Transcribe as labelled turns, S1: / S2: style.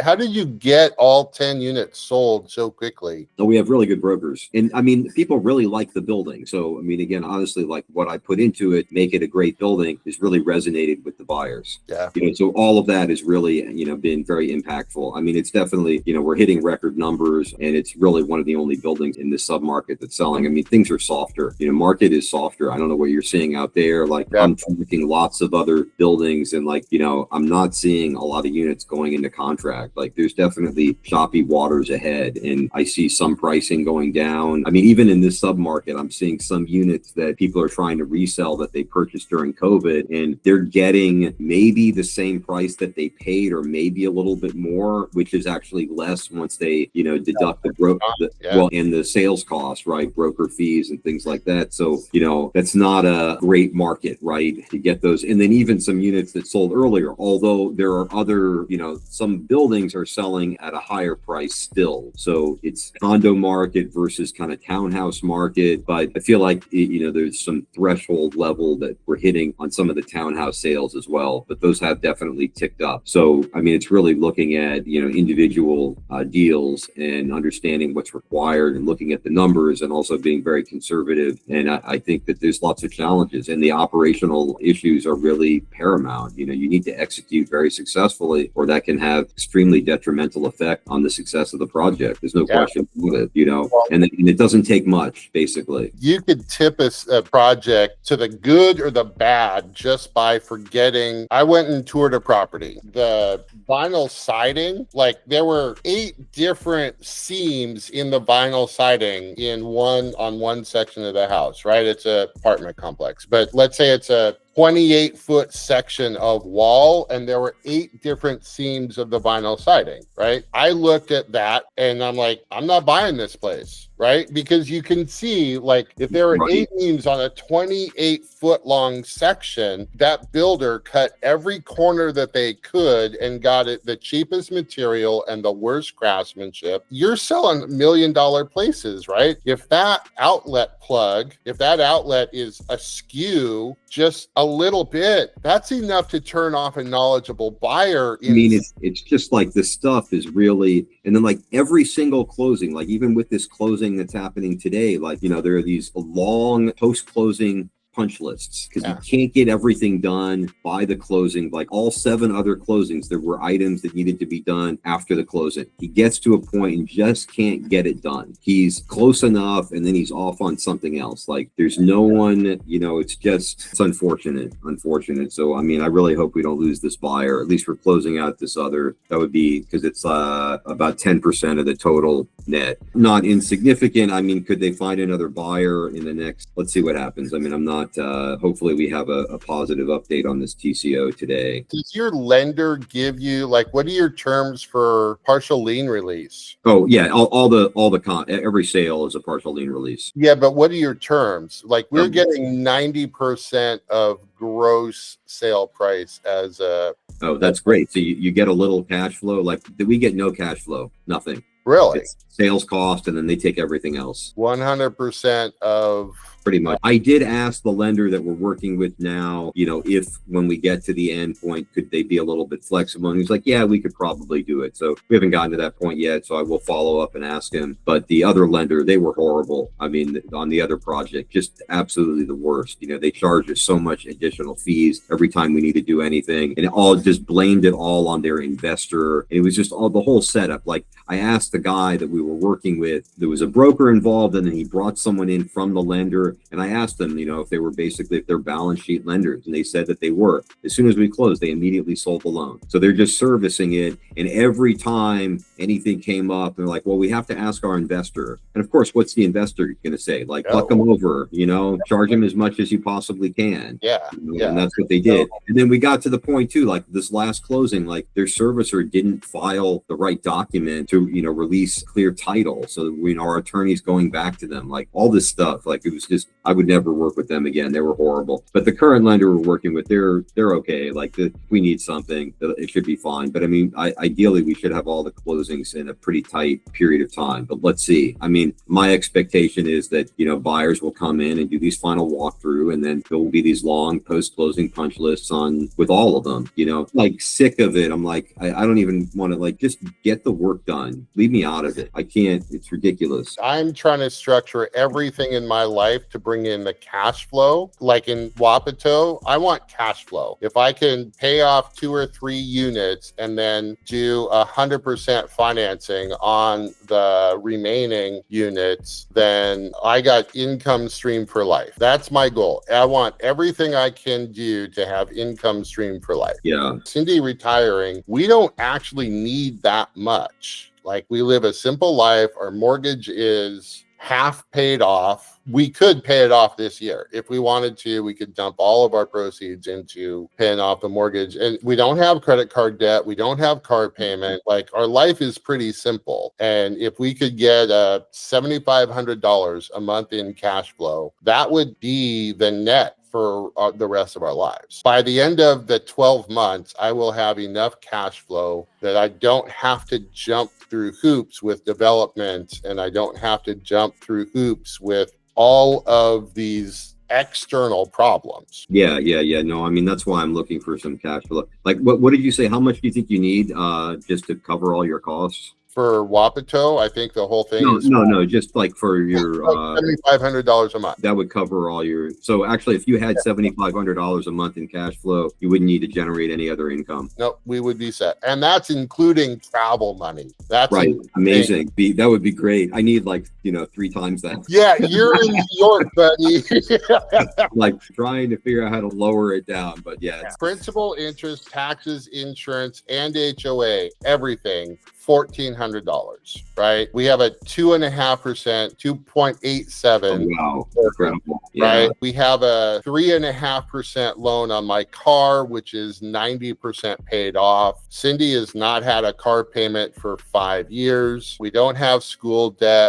S1: how did you get all 10 units sold so quickly?
S2: So we have really good brokers. And I mean, people really like the building. So, I mean, again, honestly, like what I put into it, make it a great building, is really resonated with the buyers.
S1: Yeah.
S2: So all of that has really, been very impactful. I mean, it's definitely, we're hitting record numbers, and it's really one of the only buildings in this submarket that's selling. I mean, things are softer. Market is softer. I don't know what you're seeing out there. Like,
S1: Yeah.
S2: I'm tracking lots of other buildings, and like, I'm not seeing a lot of units going into contract. Like, there's definitely choppy waters ahead, and I see some pricing going down. I mean, even in this submarket, I'm seeing some units that people are trying to resell that they purchased during COVID, and they're getting maybe the same price that they paid, or maybe a little bit more, which is actually less once they, deduct and the sales costs, right? Broker fees and things like that. So, that's not a great market, right? To get those. And then even some units that sold earlier, although there are other, some buildings are selling at a higher price still. So it's condo market versus kind of townhouse market. But I feel like, there's some threshold level that we're hitting on some of the townhouse sales as well. But those have definitely ticked up. So, I mean, it's really looking at, individual deals and understanding what's required and looking at the numbers, and also being very conservative. And I think that there's lots of challenges, and the operational issues are really paramount. You need to execute very successfully, or that can have extremely detrimental effect on the success of the project. There's no question about it, and it doesn't take much, basically.
S1: You could tip a project to the good or the bad just by forgetting. I went and toured a property. The vinyl siding, like there were 8 different seams in the vinyl siding on one section of the house, right? It's a apartment complex, but let's say it's a 28-foot section of wall, and there were 8 different seams of the vinyl siding, right? I looked at that and I'm like, I'm not buying this place, right? Because you can see, like, if there were 8 seams on a 28-foot long section, that builder cut every corner that they could and got it the cheapest material and the worst craftsmanship. You're selling $1 million places, right? If that outlet is askew just a little bit, that's enough to turn off a knowledgeable buyer.
S2: I mean, it's just like the stuff is really, and then like every single closing, like even with this closing that's happening today, like, there are these long post-closing punch lists, because you can't get everything done by the closing. Like all 7 other closings, there were items that needed to be done after the closing. He gets to a point and just can't get it done. He's close enough, and then he's off on something else. Like there's no one, it's unfortunate. So, I mean, I really hope we don't lose this buyer. At least we're closing out this other. That would be, because it's about 10% of the total net. Not insignificant. I mean, could they find another buyer in the next, let's see what happens. I mean, I'm not, hopefully we have a positive update on this TCO today.
S1: Does your lender give you, like, what are your terms for partial lien release?
S2: Oh yeah, every sale is a partial lien release.
S1: Yeah, but what are your terms? Like, we're getting 90% of gross sale price as a.
S2: Oh, that's great. So you get a little cash flow. Like, we get no cash flow, nothing.
S1: Really?
S2: It's sales cost, and then they take everything else.
S1: 100% of.
S2: Pretty much. I did ask the lender that we're working with now, if when we get to the end point, could they be a little bit flexible? And he's like, yeah, we could probably do it. So we haven't gotten to that point yet. So I will follow up and ask him. But the other lender, they were horrible. I mean, on the other project, just absolutely the worst. They charge us so much additional fees every time we need to do anything, and just blamed it all on their investor. And it was just all the whole setup. Like, I asked the guy that we were working with, there was a broker involved, and then he brought someone in from the lender. And I asked them, if they were if they're balance sheet lenders, and they said that they were. As soon as we closed, they immediately sold the loan. So they're just servicing it. And every time anything came up, they're like, well, we have to ask our investor. And of course, what's the investor going to say? Like, fuck them over, charge them as much as you possibly can.
S1: Yeah.
S2: And that's what they did. And then we got to the point too, like this last closing, like their servicer didn't file the right document to, release clear title. So, our attorneys going back to them, like all this stuff, like it was just because I would never work with them again. They were horrible. But the current lender we're working with, they're okay. Like we need something, it should be fine. But I mean, ideally we should have all the closings in a pretty tight period of time. But let's see. I mean, my expectation is that, you know, buyers will come in and do these final walkthrough, and then there will be these long post-closing punch lists on with all of them. You know, like sick of it. I'm like, I don't even want to, like, just get the work done. Leave me out of it. I can't. It's ridiculous.
S1: I'm trying to structure everything in my life to bring in the cash flow. Like in Wapato, I want cash flow. If I can pay off 2 or 3 units and then do 100% financing on the remaining units, then I got income stream for life. That's my goal. I want everything I can do to have income stream for life.
S2: Yeah.
S1: Cindy retiring, we don't actually need that much. Like, we live a simple life. Our mortgage is half paid off. We could pay it off this year. If we wanted to, we could dump all of our proceeds into paying off the mortgage. And we don't have credit card debt. We don't have car payment. Like, our life is pretty simple. And if we could get $7,500 a month in cash flow, that would be the net for the rest of our lives. By the end of the 12 months, I will have enough cash flow that I don't have to jump through hoops with development, and I don't have to jump through hoops with all of these external problems.
S2: Yeah. No, I mean, that's why I'm looking for some cash flow. Like, what did you say? How much do you think you need just to cover all your costs?
S1: For Wapato, I think the whole thing is
S2: no, just like for your
S1: like $7,500 a month.
S2: That would cover all your. So actually, if you had $7,500 a month in cash flow, you wouldn't need to generate any other income.
S1: No, we would be set, and that's including travel money. That's
S2: right. Amazing. That would be great. I need, like, 3 times that.
S1: Yeah, you're in New York, buddy.
S2: Like, trying to figure out how to lower it down, but yeah.
S1: Principal, interest, taxes, insurance, and HOA, everything. $1,400, right? We have a 2.5%, 2.87.
S2: Oh, wow, incredible.
S1: Right?
S2: Yeah.
S1: We have a 3.5% loan on my car, which is 90% paid off. Cindy has not had a car payment for 5 years. We don't have school debt.